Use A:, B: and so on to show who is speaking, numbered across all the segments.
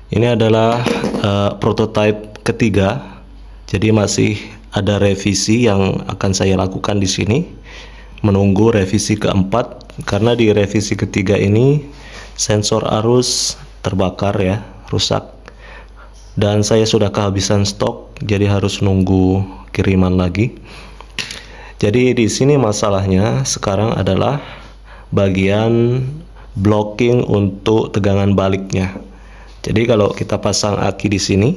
A: Ini adalah prototipe ketiga, jadi masih ada revisi yang akan saya lakukan di sini. Menunggu revisi keempat, karena di revisi ketiga ini sensor arus terbakar ya, rusak. Dan saya sudah kehabisan stok, jadi harus nunggu kiriman lagi. Jadi di sini masalahnya sekarang adalah bagian blocking untuk tegangan baliknya. Jadi kalau kita pasang aki di sini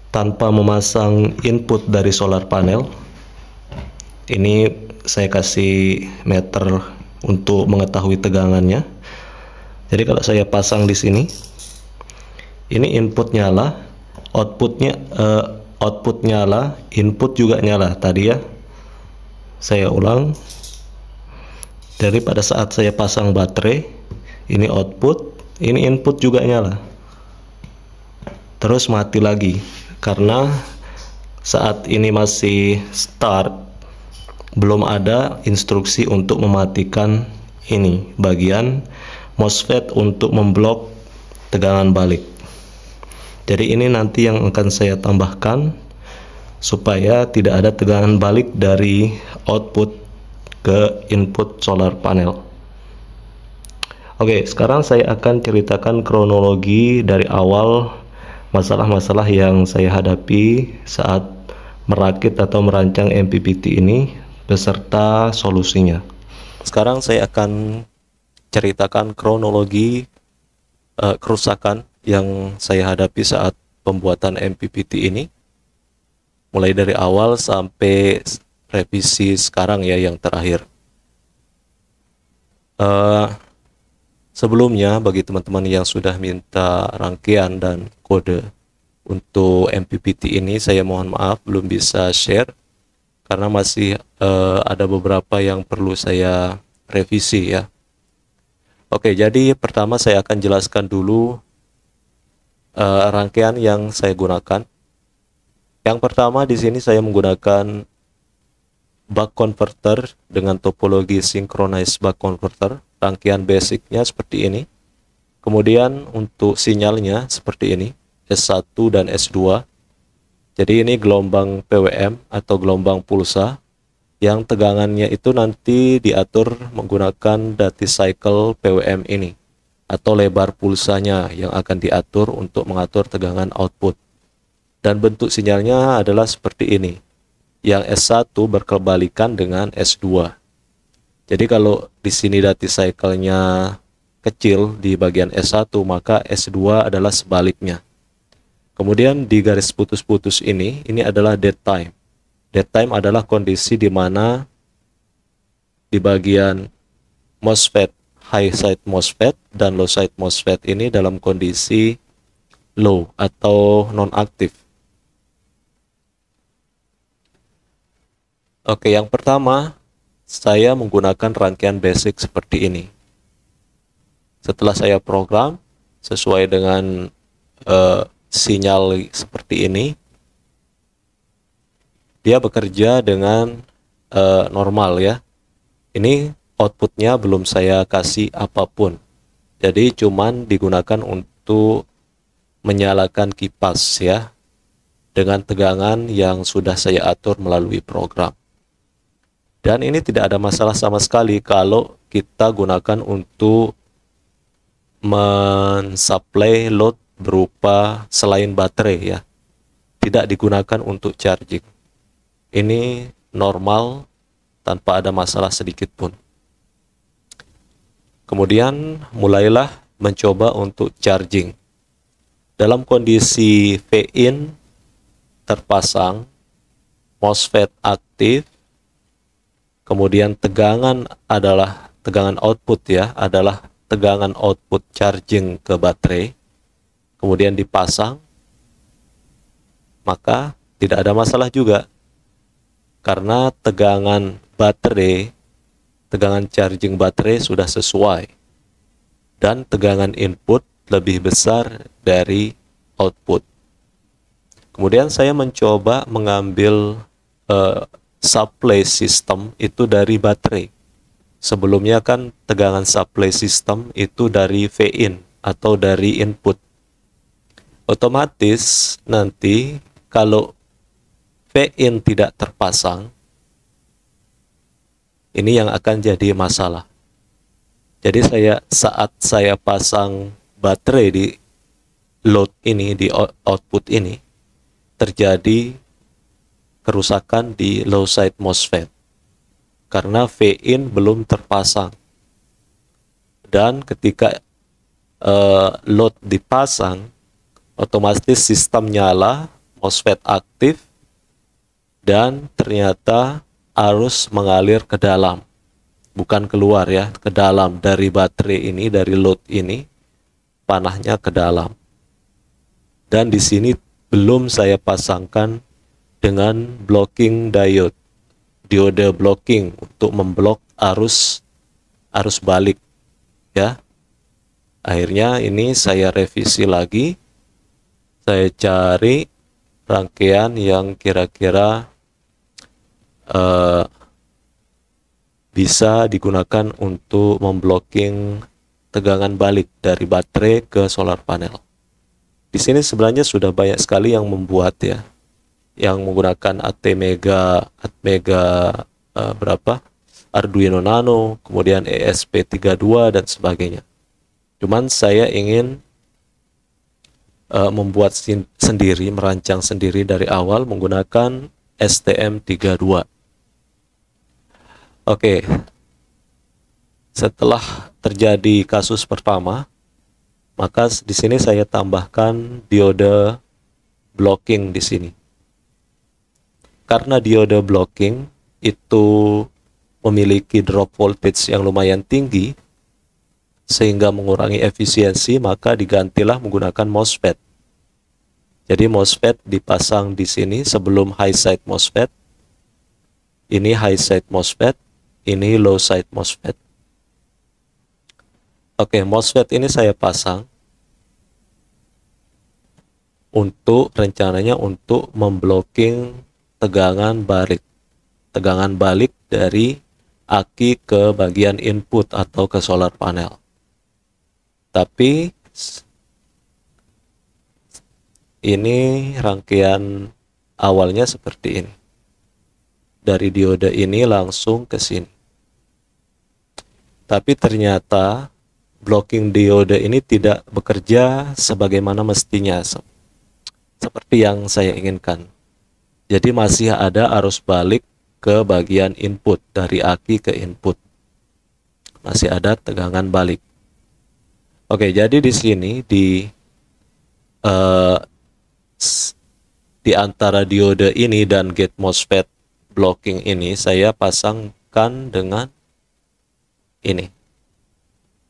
A: tanpa memasang input dari solar panel, ini saya kasih meter untuk mengetahui tegangannya. Jadi kalau saya pasang di sini, ini input nyala, output nyala, input juga nyala tadi ya. Saya ulang. Dari pada saat saya pasang baterai, ini output, ini input juga nyala. Terus mati lagi karena saat ini masih start, belum ada instruksi untuk mematikan ini bagian MOSFET untuk memblok tegangan balik. Jadi ini nanti yang akan saya tambahkan supaya tidak ada tegangan balik dari output ke input solar panel. Oke, sekarang saya akan ceritakan kronologi dari awal masalah-masalah yang saya hadapi saat merakit atau merancang MPPT ini beserta solusinya. Sekarang saya akan ceritakan kronologi kerusakan yang saya hadapi saat pembuatan MPPT ini, mulai dari awal sampai revisi sekarang ya, yang terakhir. Sebelumnya bagi teman-teman yang sudah minta rangkaian dan kode untuk MPPT ini, saya mohon maaf belum bisa share karena masih ada beberapa yang perlu saya revisi ya. Oke, jadi pertama saya akan jelaskan dulu rangkaian yang saya gunakan. Yang pertama di sini saya menggunakan buck converter dengan topologi synchronized buck converter. Rangkaian basicnya seperti ini. Kemudian untuk sinyalnya seperti ini, S1 dan S2. Jadi ini gelombang PWM atau gelombang pulsa yang tegangannya itu nanti diatur menggunakan duty cycle PWM ini atau lebar pulsanya yang akan diatur untuk mengatur tegangan output. Dan bentuk sinyalnya adalah seperti ini. Yang S1 berkebalikan dengan S2. Jadi kalau di sini duty cycle-nya kecil di bagian S1, maka S2 adalah sebaliknya. Kemudian di garis putus-putus ini adalah dead time. Dead time adalah kondisi di mana di bagian MOSFET, high side MOSFET dan low side MOSFET ini dalam kondisi low atau non-aktif. Oke, yang pertama saya menggunakan rangkaian basic seperti ini. Setelah saya program sesuai dengan sinyal seperti ini, dia bekerja dengan normal ya. Ini outputnya belum saya kasih apapun. Jadi cuman digunakan untuk menyalakan kipas ya, dengan tegangan yang sudah saya atur melalui program. Dan ini tidak ada masalah sama sekali kalau kita gunakan untuk mensuplai load berupa selain baterai ya. Tidak digunakan untuk charging. Ini normal tanpa ada masalah sedikit pun. Kemudian mulailah mencoba untuk charging. Dalam kondisi V-in terpasang, MOSFET aktif, kemudian tegangan adalah tegangan output ya, adalah tegangan output charging ke baterai, kemudian dipasang, maka tidak ada masalah juga. Karena tegangan baterai, tegangan charging baterai sudah sesuai. Dan tegangan input lebih besar dari output. Kemudian saya mencoba mengambil supply system itu dari baterai. Sebelumnya kan tegangan supply system itu dari V-in atau dari input. Otomatis nanti kalau V-in tidak terpasang, ini yang akan jadi masalah. Jadi saat saya pasang baterai di load ini, di output ini, terjadi kerusakan di low side MOSFET karena V-in belum terpasang. Dan ketika load dipasang, otomatis sistem nyala, MOSFET aktif, dan ternyata arus mengalir ke dalam, bukan keluar ya, ke dalam dari baterai ini, dari load ini, panahnya ke dalam. Dan di sini belum saya pasangkan dengan blocking diode blocking untuk memblok arus balik ya. Akhirnya ini saya revisi lagi, saya cari rangkaian yang kira-kira bisa digunakan untuk memblocking tegangan balik dari baterai ke solar panel. Di sini sebenarnya sudah banyak sekali yang membuat ya, yang menggunakan Atmega Arduino Nano, kemudian ESP32 dan sebagainya. Cuman saya ingin membuat sendiri, merancang sendiri dari awal menggunakan STM32. Oke, setelah terjadi kasus pertama, maka di sini saya tambahkan diode blocking di sini. Karena diode blocking itu memiliki drop voltage yang lumayan tinggi, sehingga mengurangi efisiensi, maka digantilah menggunakan MOSFET. Jadi MOSFET dipasang di sini sebelum high side MOSFET. Ini high side MOSFET, ini low side MOSFET. Oke, MOSFET ini saya pasang untuk rencananya untuk memblocking tegangan balik dari aki ke bagian input atau ke solar panel. Tapi ini rangkaian awalnya seperti ini. Dari diode ini langsung ke sini. Tapi ternyata blocking diode ini tidak bekerja sebagaimana mestinya, seperti yang saya inginkan. Jadi masih ada arus balik ke bagian input, dari aki ke input. Masih ada tegangan balik. Oke, jadi di sini di antara diode ini dan gate MOSFET blocking ini saya pasangkan dengan ini,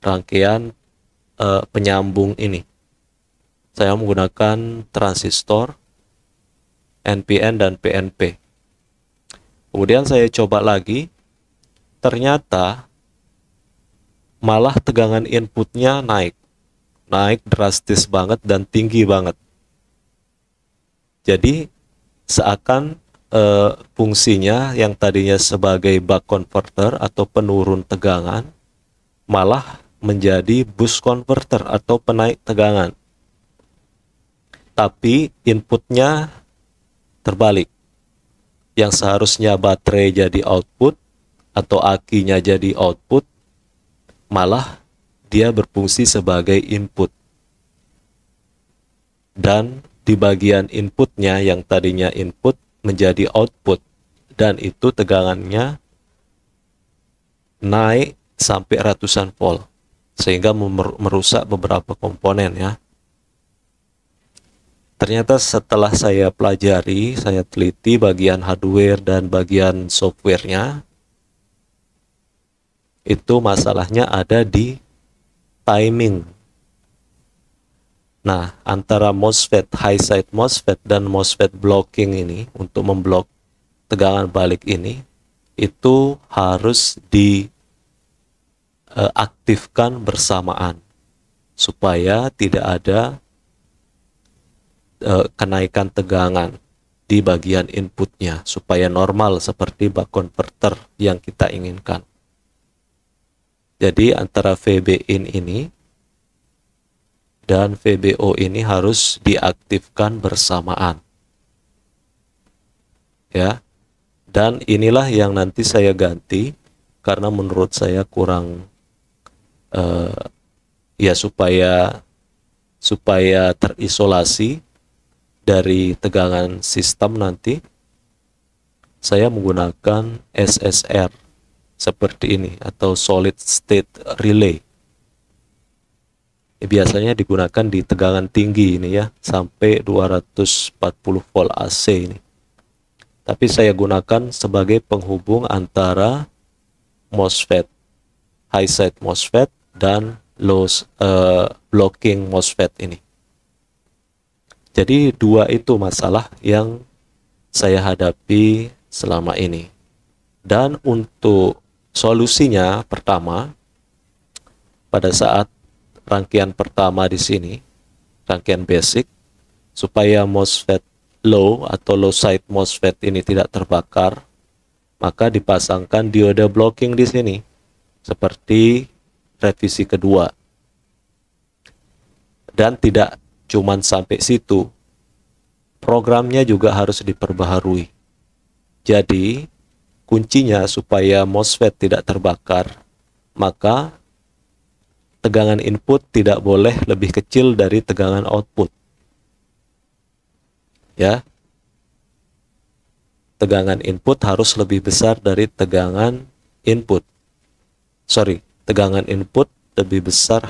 A: rangkaian penyambung ini. Saya menggunakan transistor NPN dan PNP. Kemudian saya coba lagi, ternyata malah tegangan inputnya naik drastis banget dan tinggi banget. Jadi seakan fungsinya yang tadinya sebagai buck converter atau penurun tegangan malah menjadi boost converter atau penaik tegangan. Tapi inputnya terbalik. Yang seharusnya baterai jadi output atau akinya jadi output, malah dia berfungsi sebagai input. Dan di bagian inputnya yang tadinya input menjadi output, dan itu tegangannya naik sampai ratusan volt sehingga merusak beberapa komponen ya. Ternyata setelah saya pelajari, saya teliti bagian hardware dan bagian softwarenya, itu masalahnya ada di timing. Nah, antara MOSFET high side MOSFET dan MOSFET blocking ini untuk memblok tegangan balik ini itu harus diaktifkan bersamaan supaya tidak ada kenaikan tegangan di bagian inputnya, supaya normal seperti buck converter yang kita inginkan. Jadi antara VB in ini dan VBO ini harus diaktifkan bersamaan. Ya. Dan inilah yang nanti saya ganti karena menurut saya kurang ya supaya terisolasi dari tegangan sistem nanti saya menggunakan SSR seperti ini atau solid state relay. Biasanya digunakan di tegangan tinggi ini ya, sampai 240 volt AC ini. Tapi saya gunakan sebagai penghubung antara MOSFET, high side MOSFET dan blocking MOSFET ini. Jadi dua itu masalah yang saya hadapi selama ini. Dan untuk solusinya pertama, pada saat rangkaian pertama di sini, rangkaian basic, supaya MOSFET low atau low side MOSFET ini tidak terbakar, maka dipasangkan diode blocking di sini, seperti revisi kedua. Dan tidak cuman sampai situ, programnya juga harus diperbaharui. Jadi, kuncinya supaya MOSFET tidak terbakar, maka tegangan input tidak boleh lebih kecil dari tegangan output. Ya. Tegangan input harus lebih besar dari tegangan input. Tegangan input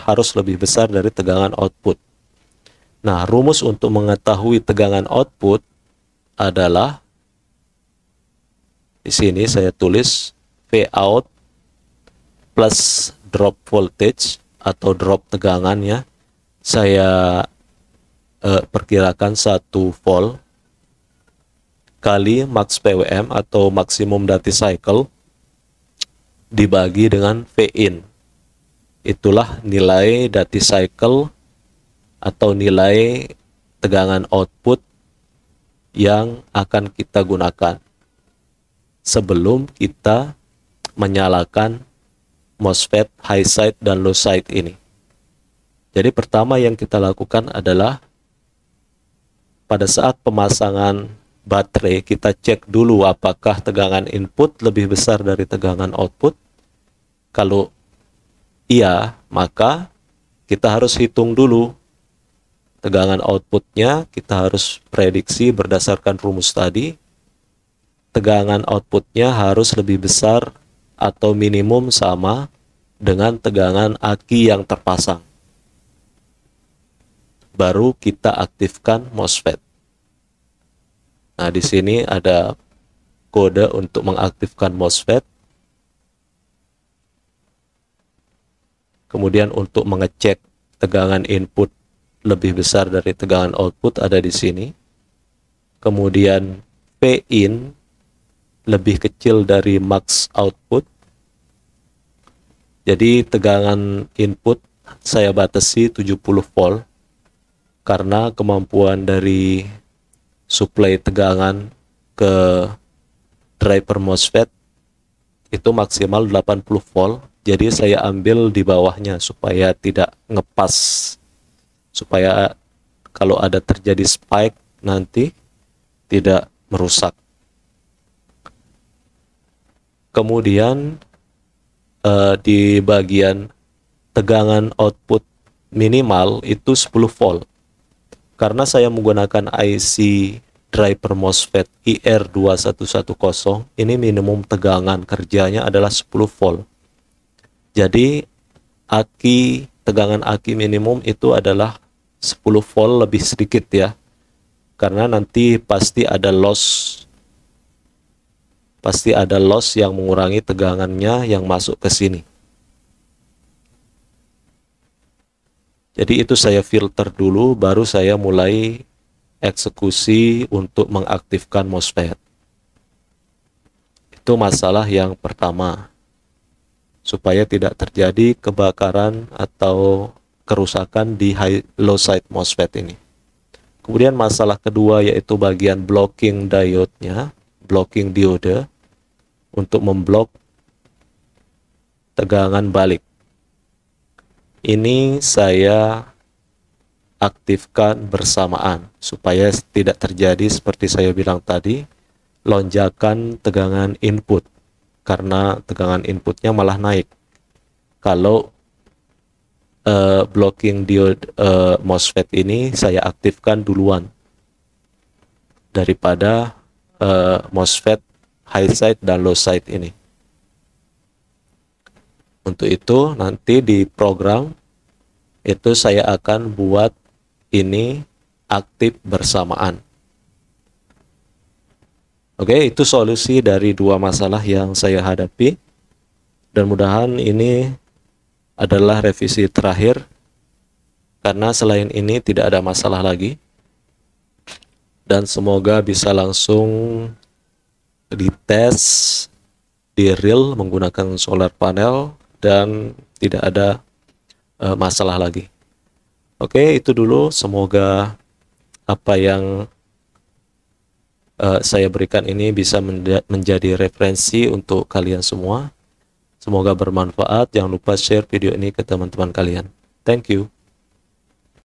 A: harus lebih besar dari tegangan output. Nah, rumus untuk mengetahui tegangan output adalah di sini saya tulis Vout plus drop voltage atau drop tegangannya saya perkirakan 1 volt kali max PWM atau maksimum duty cycle dibagi dengan Vin. Itulah nilai duty cycle atau nilai tegangan output yang akan kita gunakan sebelum kita menyalakan MOSFET high side dan low side ini. Jadi pertama yang kita lakukan adalah pada saat pemasangan baterai kita cek dulu apakah tegangan input lebih besar dari tegangan output. Kalau iya, maka kita harus hitung dulu tegangan outputnya, kita harus prediksi berdasarkan rumus tadi. Tegangan outputnya harus lebih besar atau minimum sama dengan tegangan aki yang terpasang. Baru kita aktifkan MOSFET. Nah, di sini ada kode untuk mengaktifkan MOSFET. Kemudian untuk mengecek tegangan input lebih besar dari tegangan output ada di sini. Kemudian Vin lebih kecil dari max output. Jadi tegangan input saya batasi 70 volt karena kemampuan dari suplai tegangan ke driver MOSFET itu maksimal 80 volt. Jadi saya ambil di bawahnya supaya tidak ngepas, supaya kalau ada terjadi spike nanti tidak merusak. Kemudian di bagian tegangan output minimal itu 10 volt. Karena saya menggunakan IC driver MOSFET IR2110, ini minimum tegangan kerjanya adalah 10 volt. Jadi tegangan aki minimum itu adalah 10 volt lebih sedikit ya. Karena nanti pasti ada loss yang mengurangi tegangannya yang masuk ke sini. Jadi itu saya filter dulu, baru saya mulai eksekusi untuk mengaktifkan MOSFET. Itu masalah yang pertama, supaya tidak terjadi kebakaran atau kerusakan di low side MOSFET ini. Kemudian masalah kedua yaitu bagian blocking diode-nya, blocking diode untuk memblok tegangan balik. Ini saya aktifkan bersamaan supaya tidak terjadi seperti saya bilang tadi, lonjakan tegangan input, karena tegangan inputnya malah naik kalau blocking diode MOSFET ini saya aktifkan duluan daripada MOSFET high side dan low side ini. Untuk itu nanti di program itu saya akan buat ini aktif bersamaan. Oke, itu solusi dari dua masalah yang saya hadapi, dan mudahan ini adalah revisi terakhir, karena selain ini tidak ada masalah lagi, dan semoga bisa langsung dites di real menggunakan solar panel dan tidak ada masalah lagi. Oke, itu dulu. Semoga apa yang saya berikan ini bisa menjadi referensi untuk kalian semua. Semoga bermanfaat. Jangan lupa share video ini ke teman-teman kalian. Thank you.